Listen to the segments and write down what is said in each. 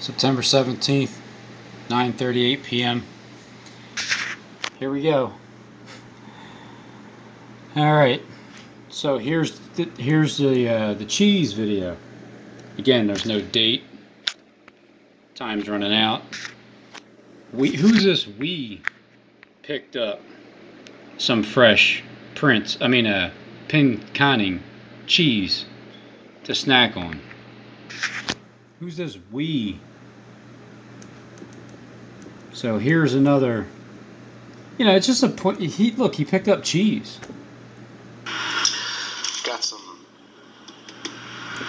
September 17th, 9:38 p.m. Here we go. All right. So here's the cheese video. Again, there's no date. Time's running out. Who's this? We picked up some fresh pin conning cheese to snack on. Who's this we? So here's another. You know, it's just a point. He picked up cheese. Got some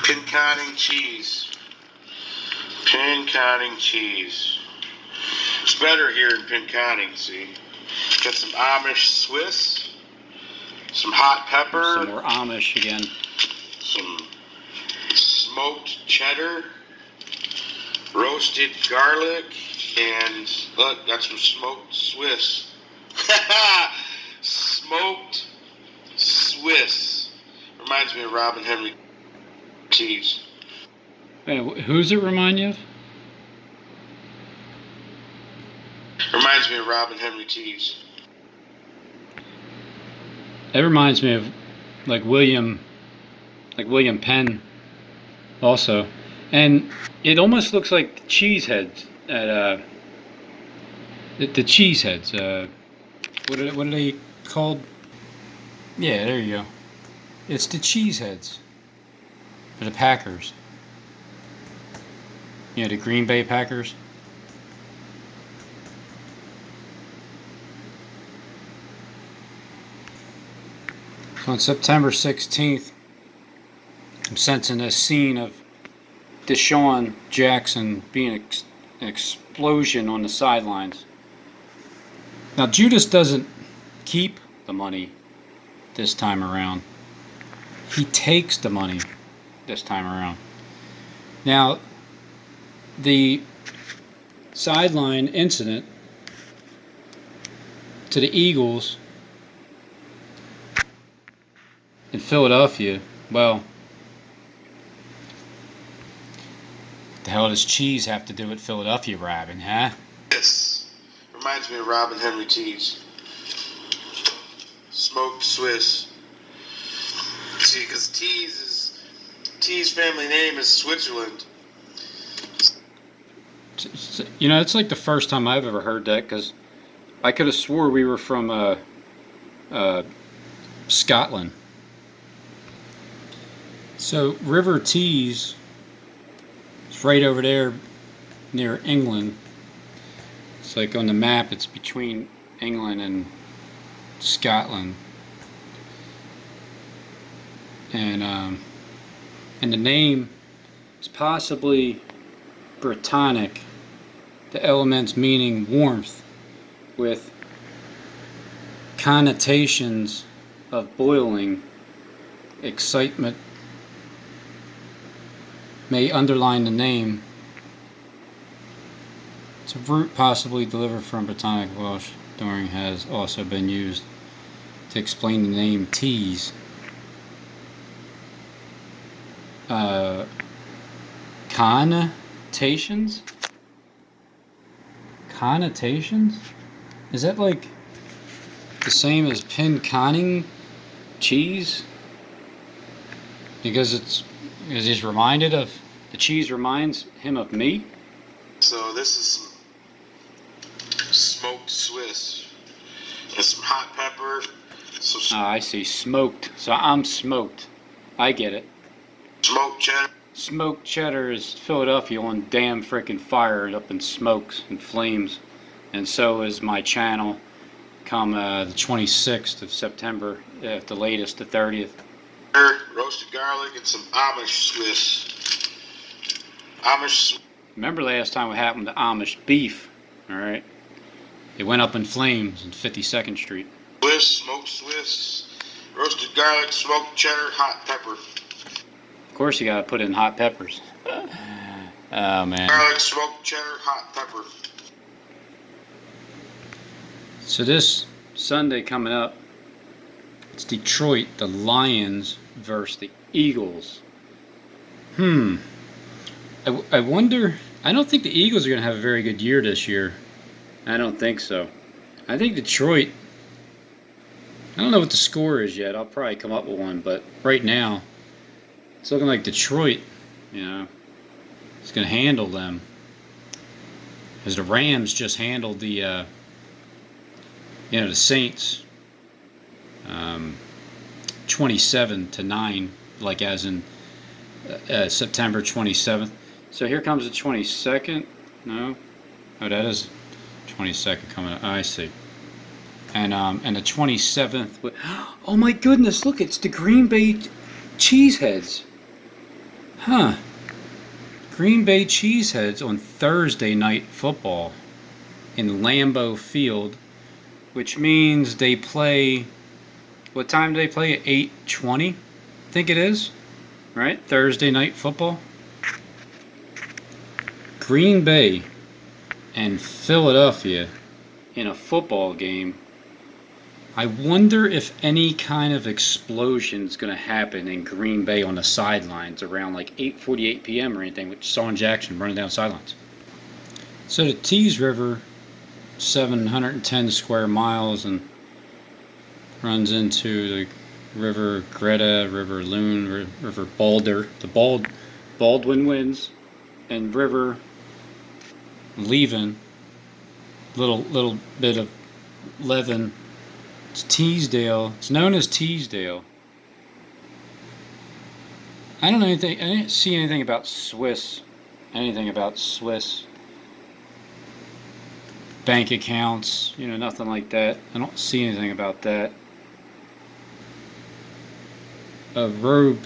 pin conning cheese. Pin conning cheese. It's better here in pin conning, see? Got some Amish Swiss, some hot pepper. Some more Amish again. Some smoked cheddar, roasted garlic, and look, got some smoked Swiss. Smoked Swiss. Reminds me of Robin Henry cheese. Hey, who's it remind you of? Reminds me of Robin Henry cheese. It reminds me of like William Penn also. And it almost looks like cheese heads at the cheese heads. What are they called? Yeah, there you go. It's the cheese heads for the Packers. You know, the Green Bay Packers. So on September 16th, I'm sensing a scene of Deshaun Jackson being an explosion on the sidelines. Now, Judas doesn't keep the money this time around. He takes the money this time around. Now, the sideline incident to the Eagles in Philadelphia, well, what the hell does cheese have to do with Philadelphia Robin, huh? This reminds me of Robin Henry cheese. Smoked Swiss. See, because T's family name is Switzerland. You know, it's like the first time I've ever heard that, because I could have swore we were from Scotland. So River Tees is right over there near England. It's like on the map, it's between England and Scotland. And the name is possibly Britannic, the elements meaning warmth, with connotations of boiling, excitement, may underline the name. It's a root possibly delivered from Britannic Welsh during has also been used to explain the name teas. Connotations? Connotations? Is that like the same as pin conning cheese? Because he's reminded of, the cheese reminds him of me? So this is some smoked Swiss and some hot pepper. I see, smoked. So I'm smoked. I get it. Smoked cheddar. Smoked cheddar is Philadelphia on damn frickin' fire and up in smokes and flames. And so is my channel come the 26th of September, at the latest, the 30th. Roasted garlic and some Amish Swiss. Remember last time what happened to Amish beef, alright? It went up in flames on 52nd Street. Smoked Swiss, roasted garlic, smoked cheddar, hot pepper. Of course you gotta put in hot peppers. Oh man. Garlic, smoked cheddar, hot pepper. So this Sunday coming up, it's Detroit, the Lions versus the Eagles. I wonder I don't think the Eagles are going to have a very good year this year. I don't think so. I think Detroit, I don't know what the score is yet. I'll probably come up with one, but right now, it's looking like Detroit, you know, is going to handle them. As the Rams just handled the Saints 27-9, like as in September 27th. So here comes the 22nd. No, oh, that is 22nd coming up. I see. And the 27th. Oh my goodness! Look, it's the Green Bay Cheeseheads. Huh? Green Bay Cheeseheads on Thursday Night Football in Lambeau Field, which means they play. What time do they play? At 8:20, I think it is. Right? Thursday Night Football. Green Bay and Philadelphia in a football game. I wonder if any kind of explosion is going to happen in Green Bay on the sidelines around like 8:48 p.m. or anything, with Sean Jackson running down the sidelines. So the Tees River, 710 square miles, and runs into the River Greta, River Loon, River Balder, the Baldwin Winds, and River Leven, little bit of Leven. It's Teesdale. It's known as Teesdale. I don't know anything. I didn't see anything about Swiss bank accounts. Nothing like that. I don't see anything about that. A road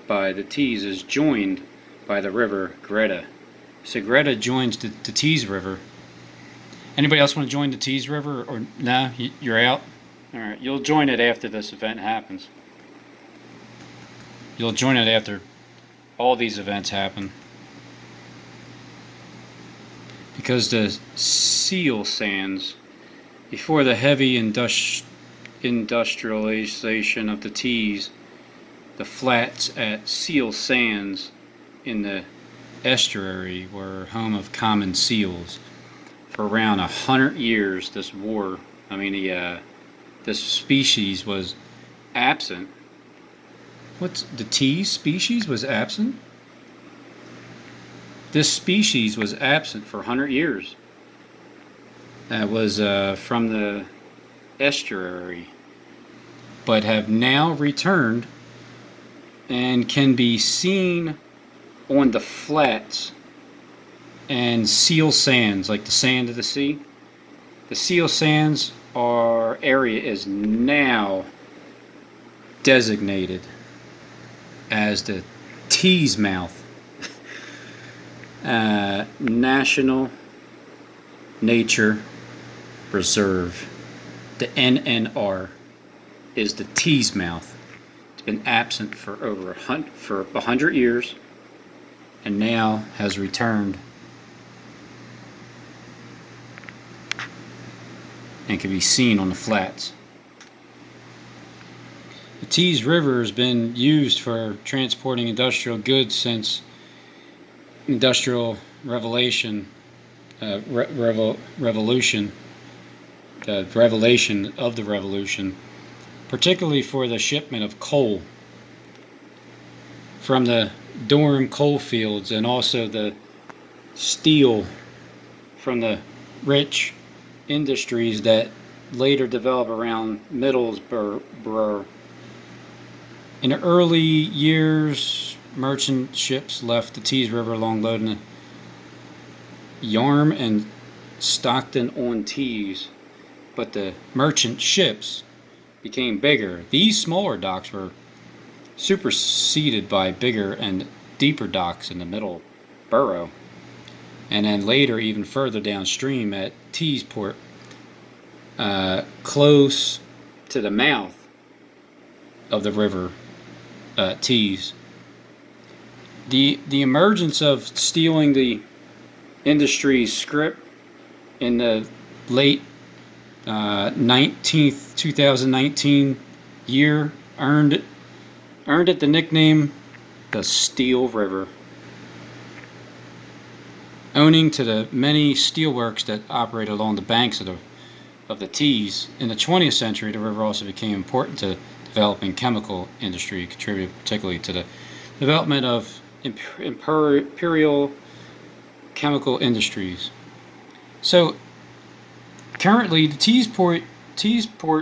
by the Tees is joined by the River Greta. So Greta joins the Tees River. Anybody else want to join the Tees River, or no? You're out? All right, you'll join it after this event happens. You'll join it after all these events happen. Because the seal sands, before the heavy industrialization of the Tees, the flats at Seal Sands in the estuary were home of common seals. For around 100 years, this species was absent. What's the Tees species was absent? This species was absent for 100 years. That was from the estuary, but have now returned and can be seen on the flats and seal sands, like the sand of the sea. The seal sands area is now designated as the Tees Mouth National Nature Reserve. The NNR is the Tees Mouth. It's been absent for over 100 years, and now has returned and can be seen on the flats. The Tees River has been used for transporting industrial goods since Industrial Revolution, the revelation of the revolution, particularly for the shipment of coal from the Durham coal fields, and also the steel from the rich industries that later developed around Middlesbrough. In the early years, merchant ships left the Tees River long loading Yarm and Stockton-on-Tees, but the merchant ships became bigger. These smaller docks were superseded by bigger and deeper docks in the middle borough, and then later even further downstream at Teesport, close to the mouth of the river Tees. The emergence of stealing the industry's script in the late 2019 year earned it the nickname the Steel River. owing to the many steelworks that operated along the banks of the Tees. In the 20th century, the river also became important to developing chemical industry, contributed particularly to the development of imperial chemical industries. So currently, the Tees port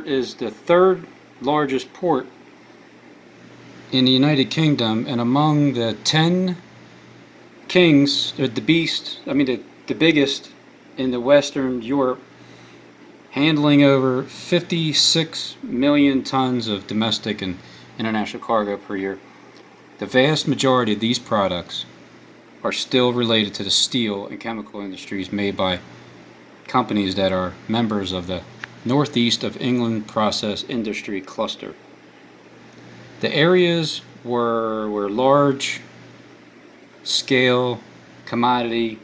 is the third largest port in the United Kingdom, and among the 10 kings, the biggest in the Western Europe, handling over 56 million tons of domestic and international cargo per year. The vast majority of these products are still related to the steel and chemical industries made by companies that are members of the Northeast of England Process Industry Cluster. The areas where large scale commodity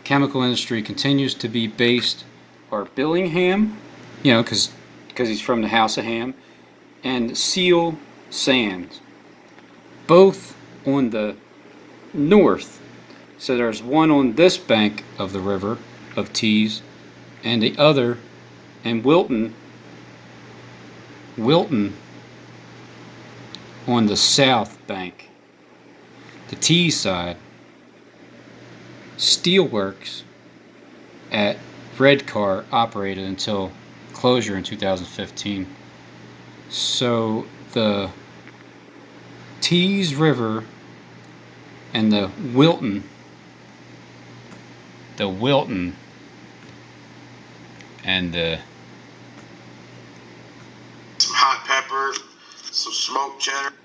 chemical industry continues to be based are Billingham, because he's from the House of Ham, and Seal Sands, both on the north. So there's one on this bank of the river of Tees, and the other in Wilton on the south bank. The Tees side, steelworks at Redcar operated until closure in 2015. So the Tees River and the Wilton and the Some hot pepper, some smoked cheddar.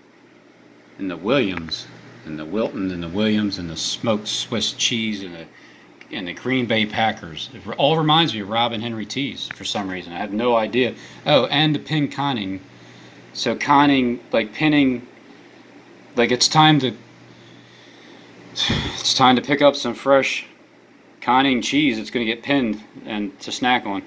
And the Williams, and the Wilton, and the Williams, and the smoked Swiss cheese, and the Green Bay Packers. It all reminds me of Robin Henry Tees for some reason. I had no idea. Oh, and the pin conning. So conning, like pinning, like it's time to pick up some fresh conning cheese. It's going to get pinned and to snack on.